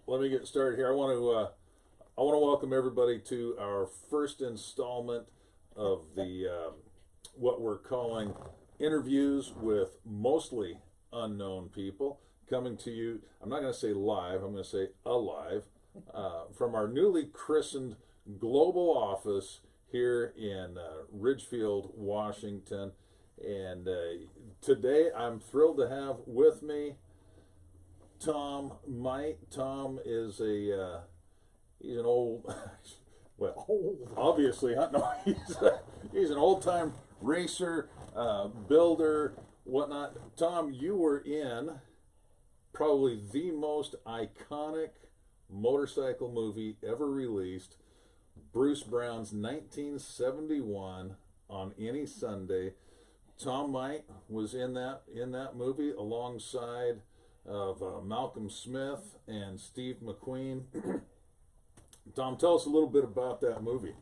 let me get started here. I want to welcome everybody to our first installment of the what we're calling interviews with mostly unknown people, coming to you. I'm not going to say live. I'm going to say alive from our newly christened global office here in Ridgefield, Washington. And today I'm thrilled to have with me Tom Meudt. Tom is he's an old, well, obviously, no, he's an old-time racer, builder, whatnot. Tom, you were in probably the most iconic motorcycle movie ever released, Bruce Brown's 1971 On Any Sunday. Tom Meudt was in that movie alongside of Malcolm Smith and Steve McQueen. Tom, tell us a little bit about that movie.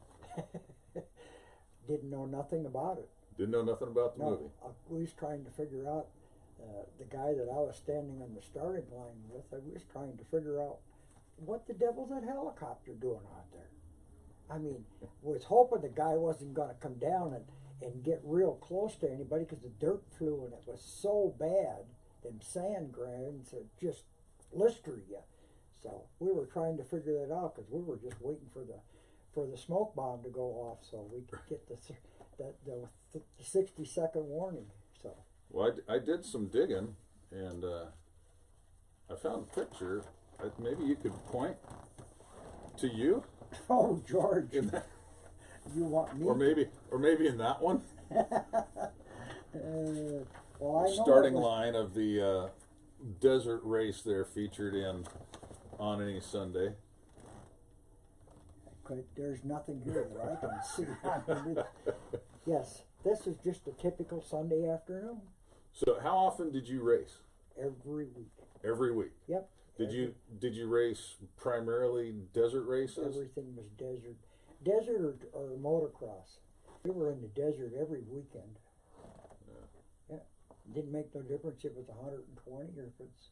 Didn't know nothing about it. Didn't know nothing about the movie. I was trying to figure out the guy that I was standing on the starting line with. I was trying to figure out what the devil's that helicopter doing out there. I mean, was hoping the guy wasn't going to come down and get real close to anybody because the dirt flew and it was so bad. Them sand grains that just blister you. So we were trying to figure that out because we were just waiting for the smoke bomb to go off so we could get the 60-second warning. So well, I did some digging and I found a picture. Maybe you could point to you. Oh, George, you want me? Or maybe in that one. Well, I know starting line of the desert race there featured in On Any Sunday. There's nothing here that I can see. Yes, this is just a typical Sunday afternoon. So how often did you race? Every week. Every week? Yep. Did you race primarily desert races? Everything was desert or motocross. We were in the desert every weekend. Yeah. Didn't make no difference if it was 120 or if it's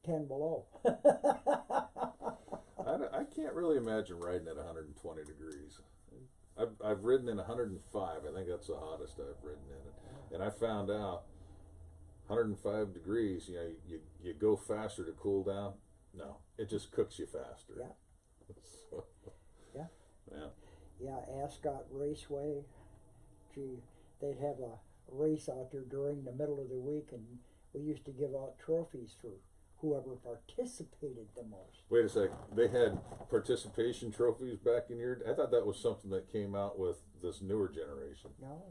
10 below. I can't really imagine riding at 120 degrees. I've ridden in 105. I think that's the hottest I've ridden in it. And I found out 105 degrees, you go faster to cool down. No, it just cooks you faster. Yeah. So, yeah. Yeah. Yeah, Ascot Raceway. Gee, they'd have a race out there during the middle of the week, and we used to give out trophies for whoever participated the most. Wait a second. They had participation trophies back in your... I thought that was something that came out with this newer generation. No.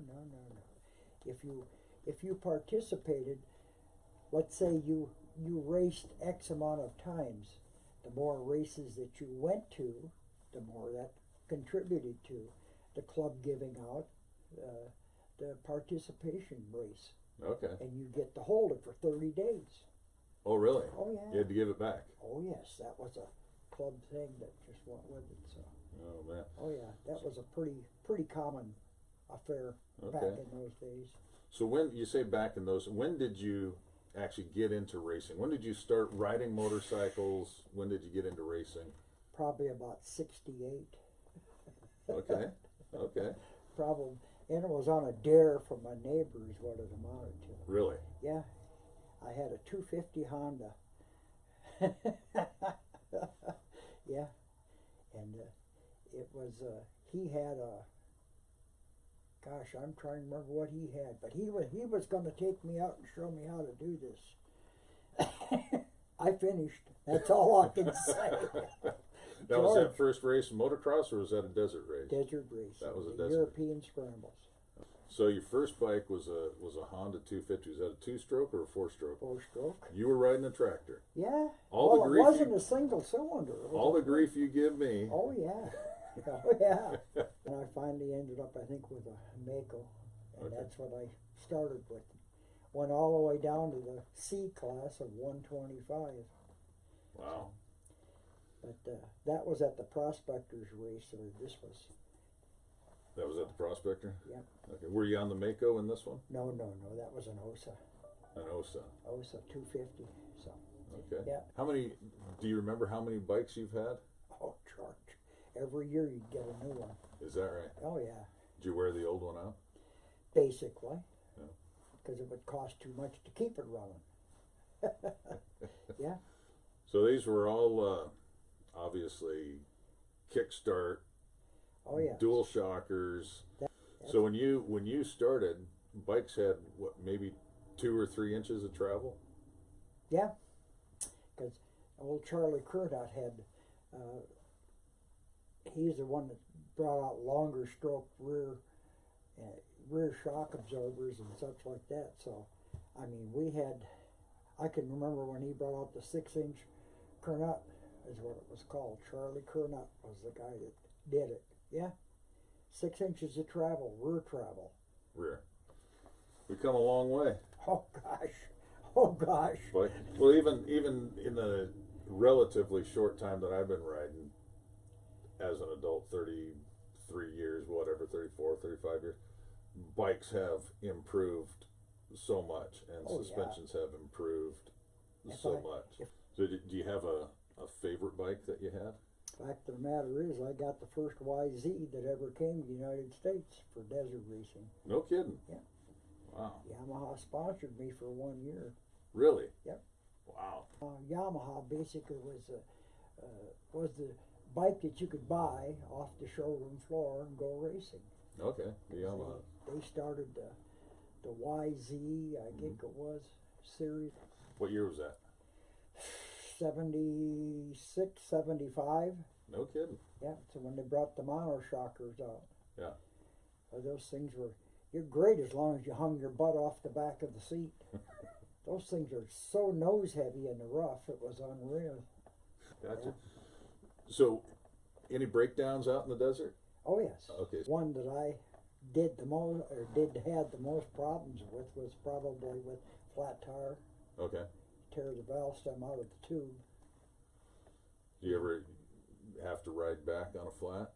If you participated, let's say you raced X amount of times, the more races that you went to, the more that contributed to the club giving out the participation race. Okay. And you get to hold it for 30 days. Oh, really? Oh, yeah. You had to give it back? Oh, yes. That was a club thing that just went with it. So. Oh, man. Oh, yeah. That was a pretty common affair back in those days. So when you say back in those, when did you actually get into racing? When did you start riding motorcycles? When did you get into racing? Probably about 68. Okay. Probably. And it was on a dare from my neighbor is what it amounted to. Really? Yeah. I had a 250 Honda. Yeah. And it was, he had a, gosh, I'm trying to remember what he had, but he was going to take me out and show me how to do this. I finished. That's all I can say. That was that first race in motocross, or was that a desert race? Desert race. That was a desert. European scrambles. So your first bike was a Honda 250. Was that a two-stroke or a four-stroke? Four-stroke. You were riding a tractor. Yeah. All the grief it wasn't a single cylinder. All the grief you give me. Oh yeah. Oh yeah. And I finally ended up, I think, with a Mako, and that's what I started with. Went all the way down to the C class of 125. Wow. But that was at the Prospectors race, or this was. That was at the Prospector? Yeah. Okay. Were you on the Mako in this one? No, that was an OSA. An OSA. OSA 250. So. Okay. Yeah. How many? Do you remember how many bikes you've had? Oh, George. Every year you'd get a new one. Is that right? Oh, yeah. Did you wear the old one out? Basically. Yeah. Because it would cost too much to keep it running. Yeah. So these were all obviously kickstart, Oh, yeah. dual shockers. That- So when you started, bikes had what, maybe 2 or 3 inches of travel? Yeah. Because old Charlie Curdot had, he's the one that brought out longer stroke rear shock absorbers and such like that. So, I mean, I can remember when he brought out the 6-inch Curnut, is what it was called. Charlie Curnut was the guy that did it. Yeah. 6 inches of travel, rear travel. Rear. We've come a long way. Oh gosh. Oh gosh. But, well, even in the relatively short time that I've been riding as an adult, 33 years, whatever, 34, 35 years, bikes have improved so much, and Oh, suspensions have improved If so I- much. if- So do you have a favorite bike that you had? Fact of the matter is, I got the first YZ that ever came to the United States for desert racing. No kidding. Yeah. Wow. Yamaha sponsored me for 1 year. Really? Yep. Wow. Yamaha basically was the bike that you could buy off the showroom floor and go racing. Okay. The Yamaha. They started the YZ, I think it was, series What year was that? 76, 75. No kidding. Yeah, so when they brought the mono shockers out. Yeah. Those things you're great as long as you hung your butt off the back of the seat. Those things are so nose heavy in the rough, it was unreal. Gotcha. Yeah. So, any breakdowns out in the desert? Oh yes. Okay. One that I had the most problems with was probably with flat tire. Okay. Tear the valve stem out of the tube. Do you ever have to ride back on a flat?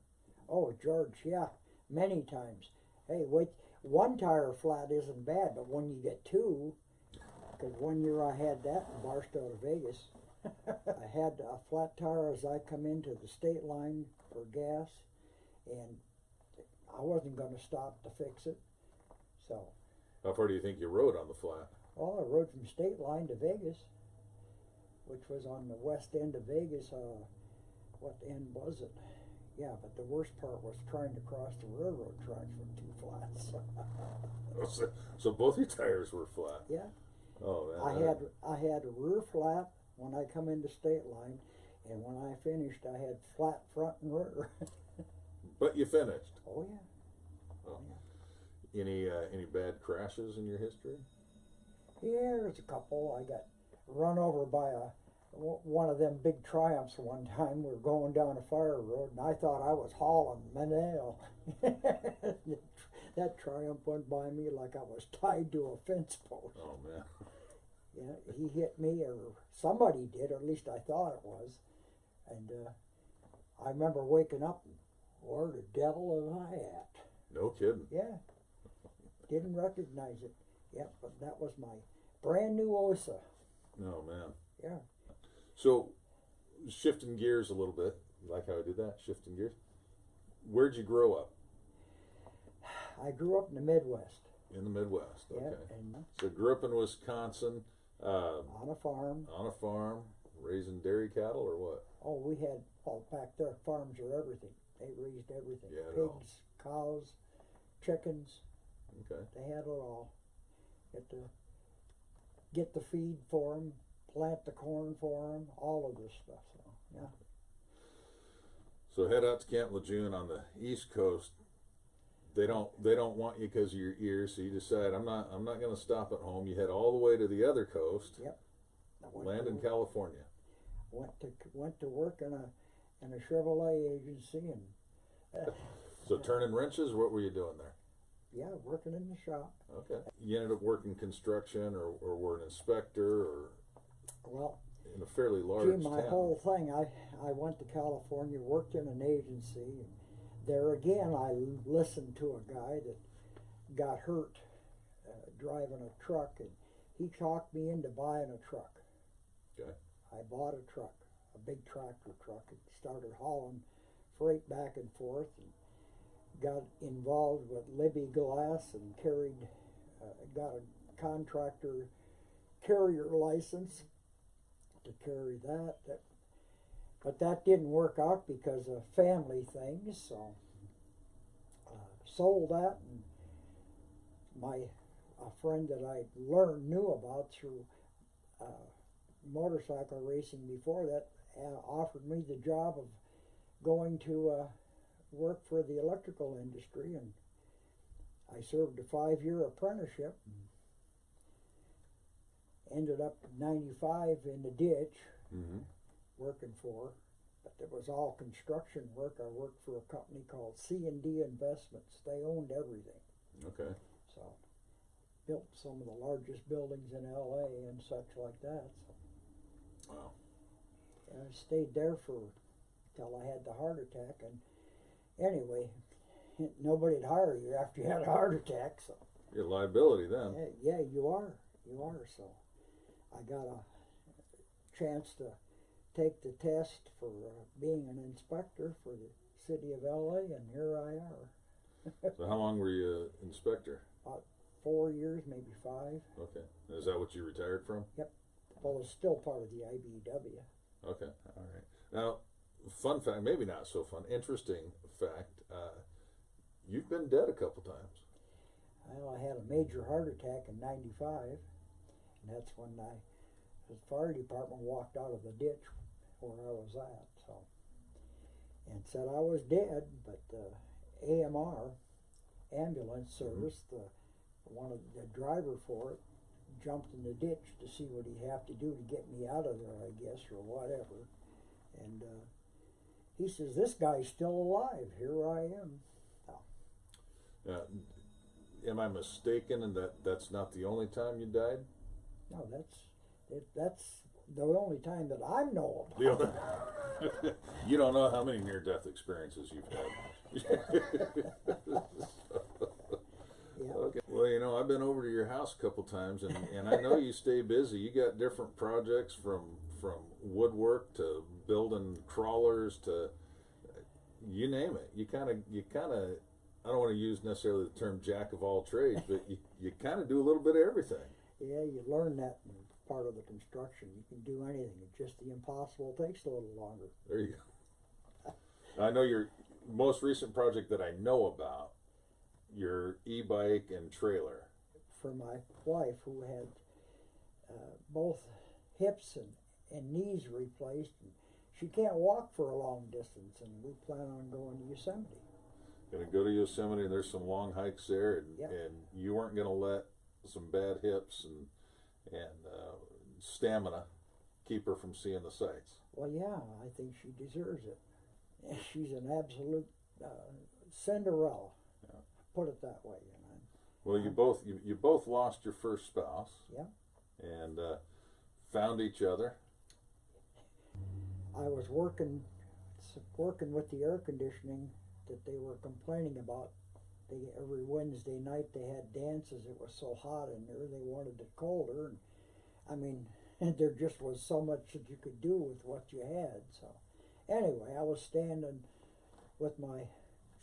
Oh George, yeah, many times. Hey, wait, one tire flat isn't bad, but when you get two, because 1 year I had that in Barstow, Vegas. I had a flat tire as I come into the state line for gas, and I wasn't going to stop to fix it. So, How far do you think you rode on the flat? well, I rode from state line to Vegas, which was on the west end of Vegas. What end was it? Yeah, but the worst part was trying to cross the railroad tracks with two flats. So both your tires were flat. Yeah. Oh man. I had a rear flat when I come into state line, and when I finished, I had flat front and rear. But you finished. Oh yeah. Oh. Any bad crashes in your history? Yeah, there's a couple. I got run over by one of them big Triumphs one time. We were going down a fire road, and I thought I was hauling Manel. That Triumph went by me like I was tied to a fence post. Oh man. Yeah, he hit me, or somebody did, or at least I thought it was. And I remember waking up, where the devil am I at? No kidding. Yeah, didn't recognize it. Yeah, but that was my brand new Osa. Oh man. Yeah. So, shifting gears a little bit, you like how I did that? Shifting gears. Where'd you grow up? I grew up in the Midwest. In the Midwest. Okay. Yeah, and So grew up in Wisconsin. on a farm. On a farm, raising dairy cattle or what? Oh, we had, back there, farms are everything. They raised everything. Yeah, I know. Pigs, cows, chickens. Okay. They had it all. Get the feed for them, plant the corn for them, all of this stuff. So, yeah. So head out to Camp Lejeune on the East Coast. They don't want you because of your ears, so you decide I'm not going to stop at home. You head all the way to the other coast. Yep. Land in California. Went to work in a Chevrolet agency, and So turning wrenches, what were you doing there? yeah, working in the shop. Okay. You ended up working construction or were an inspector or Well, in a fairly large my town. whole thing, I went to California, worked in an agency, and there again I listened to a guy that got hurt driving a truck, and he talked me into buying a truck. Okay. I bought a truck, a big tractor truck, and started hauling freight back and forth, and got involved with Libby Glass and got a contractor carrier license to carry that. But that didn't work out because of family things, so sold that, and a friend that I knew about through motorcycle racing before that offered me the job of going to work for the electrical industry, and I served a 5-year apprenticeship. Ended up in '95 in the ditch, working for, but it was all construction work. I worked for a company called C&D Investments. They owned everything. Okay. So built some of the largest buildings in LA and such like that. So Wow. I stayed there till I had the heart attack, and anyway, nobody'd hire you after you had a heart attack. So You're a liability then. yeah, you are. So I got a chance to take the test for being an inspector for the city of LA, and here I are. So how long were you inspector? About 4 years, maybe 5. Okay. Is that what you retired from? Yep. Well, it's still part of the IBW. Okay. All right. Now, fun fact, maybe not so fun, interesting fact, you've been dead a couple times. Well, I had a major heart attack in '95, and that's when the fire department walked out of the ditch where I was at, so, and said I was dead, but AMR, ambulance service, one of the driver for it, jumped in the ditch to see what he'd have to do to get me out of there, I guess, or whatever, and he says, "This guy's still alive. Here I am." Oh. Am I mistaken in that's not the only time you died? No, that's the only time that I know of. You don't know how many near-death experiences you've had. Yeah. Okay. Well, I've been over to your house a couple times, and I know you stay busy. You got different projects from woodwork to building crawlers to you name it. You kind of. I don't want to use necessarily the term jack of all trades, but you kind of do a little bit of everything. Yeah, you learn that in part of the construction. You can do anything. It's just the impossible takes a little longer. There you go. I know your most recent project that I know about, your e-bike and trailer. For my wife, who had both hips and knees replaced, and she can't walk for a long distance, and we plan on going to Yosemite. Going to go to Yosemite, and there's some long hikes there, and, Yep. and you weren't going to let some bad hips and stamina keep her from seeing the sights. Well, yeah, I think she deserves it. She's an absolute Cinderella. Yeah. Put it that way. Well, you both lost your first spouse. Yeah. And found each other. I was working with the air conditioning that they were complaining about. Every Wednesday night they had dances. It was so hot in there. They wanted it colder. And I mean, there just was so much that you could do with what you had. So anyway, I was standing with my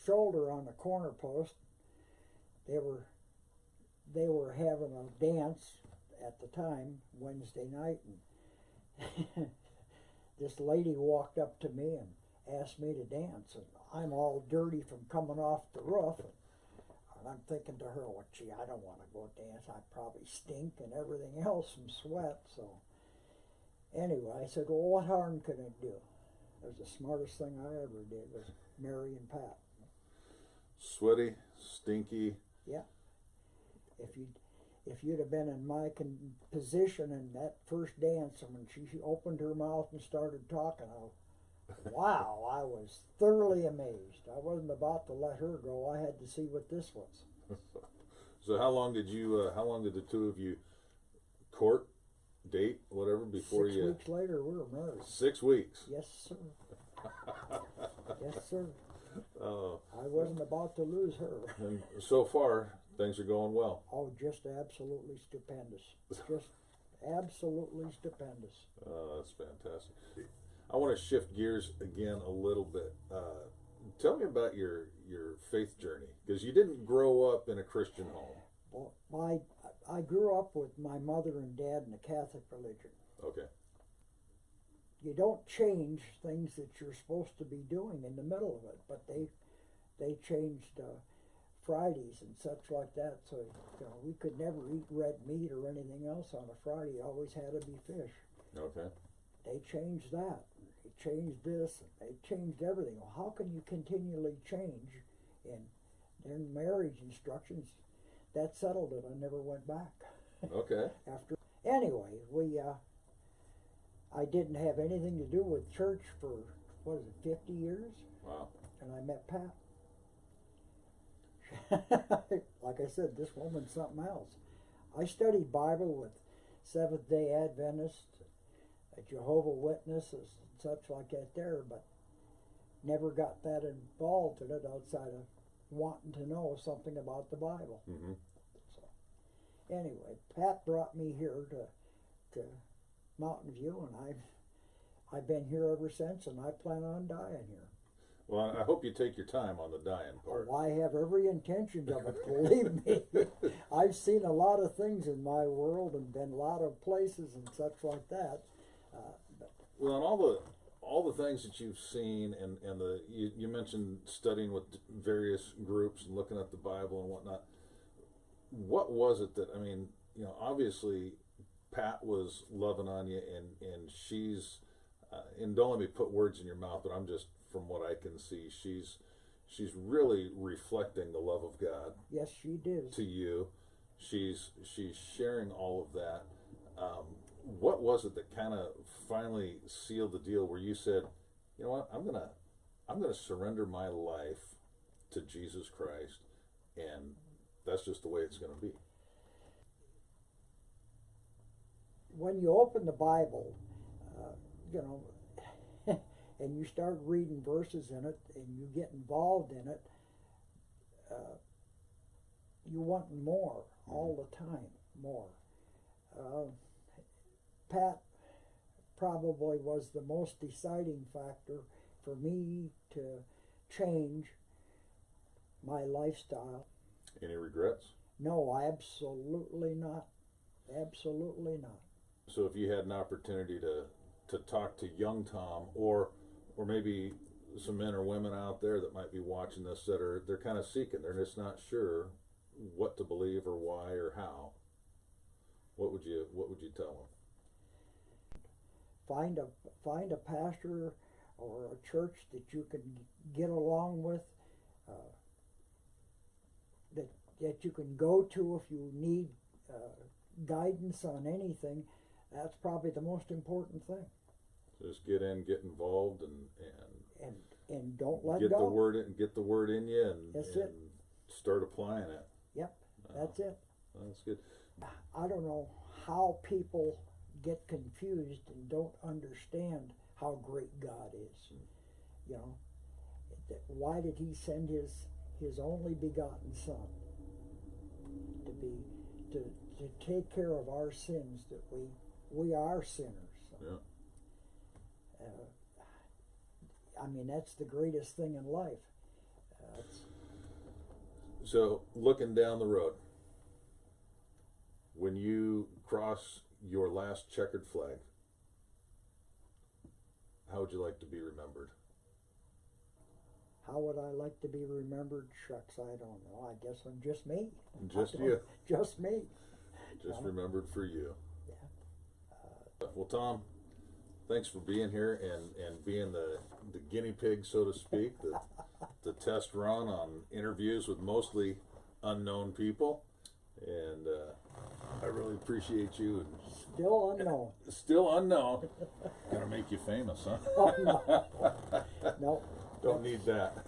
shoulder on the corner post. They were having a dance at the time, Wednesday night, and this lady walked up to me and asked me to dance, and I'm all dirty from coming off the roof, and I'm thinking to her, well, gee, I don't want to go dance. I probably stink and everything else from sweat. So anyway, I said, well, what harm can it do? It was the smartest thing I ever did, was marry and Pat. Sweaty, stinky. Yeah. If you'd have been in my position in that first dance, and when she opened her mouth and started talking, wow, I was thoroughly amazed. I wasn't about to let her go. I had to see what this was. So how long did the two of you court, date, whatever, before 6 weeks later, we were married. 6 weeks? Yes, sir. Yes, sir. Oh. I wasn't about to lose her. And so far, things are going well. Oh, just absolutely stupendous. Just Absolutely stupendous. That's fantastic. I want to shift gears again a little bit. Tell me about your faith journey, because you didn't grow up in a Christian home. Well, I grew up with my mother and dad in the Catholic religion. Okay. You don't change things that you're supposed to be doing in the middle of it, but they changed Fridays and such like that. So we could never eat red meat or anything else on a Friday. It always had to be fish. Okay. They changed that. They changed this. They changed everything. Well, how can you continually change? And their marriage instructions, that settled it. I never went back. Okay. Anyway, I didn't have anything to do with church for, 50 years? Wow. And I met Pat. Like I said, this woman's something else. I studied Bible with Seventh-day Adventists, Jehovah Witnesses, and such like that there, but never got that involved in it outside of wanting to know something about the Bible. Mm-hmm. So, anyway, Pat brought me here to Mountain View, and I've been here ever since, and I plan on dying here. Well, I hope you take your time on the dying part. Oh, I have every intention of it, believe me. I've seen a lot of things in my world and been a lot of places and such like that. Well, and all the things that you've seen, and you mentioned studying with various groups and looking at the Bible and whatnot. What was it that, obviously Pat was loving on you, and she's, and don't let me put words in your mouth, but I'm just, from what I can see, she's really reflecting the love of God. Yes, she did. To you. She's sharing all of that. What was it that kind of finally sealed the deal where you said, you know what, I'm gonna surrender my life to Jesus Christ, and that's just the way it's gonna be? When you open the Bible, and you start reading verses in it, and you get involved in it, you want more all the time, more. Pat probably was the most deciding factor for me to change my lifestyle. Any regrets? No, absolutely not. Absolutely not. So if you had an opportunity to talk to young Tom, or maybe some men or women out there that might be watching this they're kind of seeking, they're just not sure what to believe or why or how, what would you tell them? Find a pastor or a church that you can get along with, that you can go to if you need guidance on anything. That's probably the most important thing. Just get involved, and don't let get go. Get the word in you, and start applying it. Yep, that's it. That's good. I don't know how people get confused and don't understand how great God is. Why did He send His only begotten Son to take care of our sins, that we are sinners? Yeah. That's the greatest thing in life. So, looking down the road, when you cross your last checkered flag, how would you like to be remembered? How would I like to be remembered? Shucks, I don't know. I guess I'm just me. Just you. Just me. Just remembered for you. Yeah. Well, Tom, thanks for being here and being the guinea pig, so to speak, the test run on interviews with mostly unknown people. And I really appreciate you. And still unknown. Still unknown. Gonna make you famous, huh? Oh, no. No. Don't need that.